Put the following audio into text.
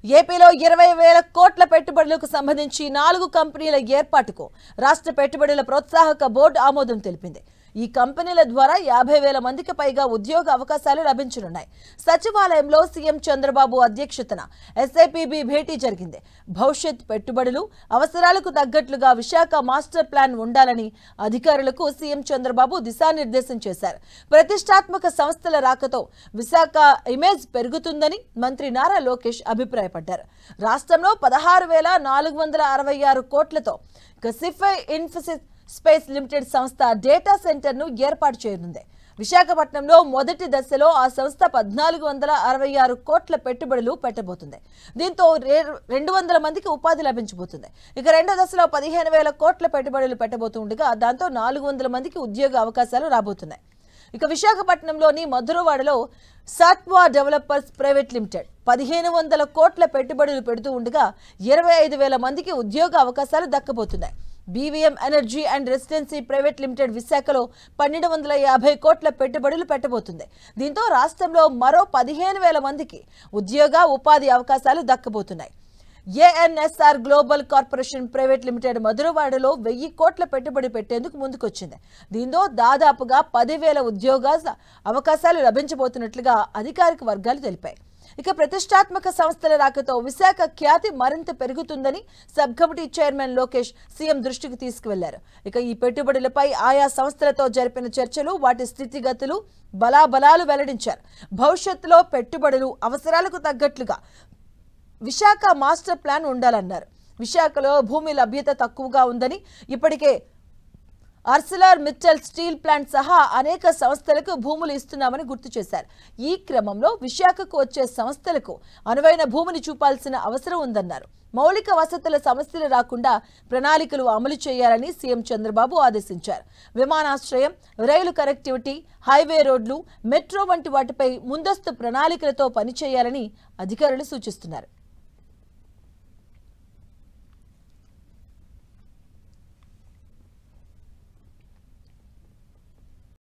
ఏపీలో 20,000 కోట్ల పెట్టుబడులకు సంబంధించి 4 కంపెనీల ఏర్పాటుకు రాష్ట్ర పెట్టుబడుల ప్రోత్సాహక బోర్డు ఆమోదం తెలిపింది. ఈ కంపెనీల ద్వారా 50,000 మందికి పైగా ఉద్యోగ అవకాశాలు లభించనున్నాయి. సచివాలయంలో సీఎం చంద్రబాబు అధ్యక్షతన ఎస్ఐపిబి భేటీ జరిగింది. భవిష్యత్ పెట్టుబడులు అవసరాలకు తగ్గట్లుగా విశాఖ మాస్టర్ ప్లాన్ ఉండాలని అధికారులకు సీఎం చంద్రబాబు దిశానిర్దేశం చేశారు. ప్రతిష్టాత్మక సంస్థల రాకతో విశాఖ ఇమేజ్ పెరుగుతుందని మంత్రి నారా లోకేష్ అభిప్రాయపడ్డారు. రాష్ట్రంలో 16,466 కోట్లతో సిఫై ఇన్ఫోసిస్ స్పేస్ లిమిటెడ్ సంస్థ డేటా సెంటర్ను ఏర్పాటు చేయనుంది. విశాఖపట్నంలో మొదటి దశలో ఆ సంస్థ 1,466 కోట్ల పెట్టుబడులు పెట్టబోతుంది. దీంతో 200 మందికి ఉపాధి లభించబోతుంది. ఇక రెండో దశలో 15,000 కోట్ల పెట్టుబడులు పెట్టబోతుండగా దాంతో 400 మందికి ఉద్యోగ అవకాశాలు రాబోతున్నాయి. ఇక విశాఖపట్నంలోని మధురవాడలో సాత్వా డెవలపర్స్ ప్రైవేట్ లిమిటెడ్ 1,500 కోట్ల పెట్టుబడులు పెడుతూ ఉండగా 25,000 మందికి ఉద్యోగ అవకాశాలు దక్కబోతున్నాయి. BVM energy and residency private limited విశాఖలో 1,250 కోట్ల పెట్టుబడులు పెట్టబోతుంది. దీంతో రాష్ట్రంలో మరో 15,000 మందికి ఉద్యోగ ఉపాధి అవకాశాలు దక్కబోతున్నాయి. ANSR global corporation private limited మధురవాడలో 1,000 కోట్ల పెట్టుబడి పెట్టేందుకు ముందుకొచ్చింది. దీంతో దాదాపుగా 10,000 ఉద్యోగ అవకాశాలు లభించబోతున్నట్లుగా అధికారిక వర్గాలు తెలిపాయి. ఇక ప్రతిష్టాత్మక సంస్థల రాకతో విశాఖ ఖ్యాతి మరింత పెరుగుతుందని sub committee chairman Lokesh CM దృష్టికి తీసుకువెళ్లారు. ఇక ఈ పెట్టుబడులపై ఆయా సంస్థలతో జరిపిన చర్చలు, వాటి స్థితిగతులు, బలాబలాలు వెల్లడించారు. భవిష్యత్తులో పెట్టుబడులు అవసరాలకు తగ్గట్లుగా విశాఖ మాస్టర్ ప్లాన్ ఉండాలన్నారు. విశాఖలో భూమి లభ్యత తక్కువగా ఉందని, ఇప్పటికే ఆర్సిలర్ మిట్టల్ స్టీల్ ప్లాంట్ సహా అనేక సంస్థలకు భూములు ఇస్తున్నామని గుర్తు చేశారు. ఈ క్రమంలో విశాఖకు వచ్చే సంస్థలకు అనువైన భూమిని చూపాల్సిన అవసరం ఉందన్నారు. మౌలిక వసతుల సమస్యలు రాకుండా ప్రణాళికలు అమలు చేయాలని సీఎం చంద్రబాబు ఆదేశించారు. విమానాశ్రయం, రైలు కనెక్టివిటీ, హైవే రోడ్లు, మెట్రో వంటి వాటిపై ముందస్తు ప్రణాళికలతో పనిచేయాలని అధికారులు సూచిస్తున్నారు.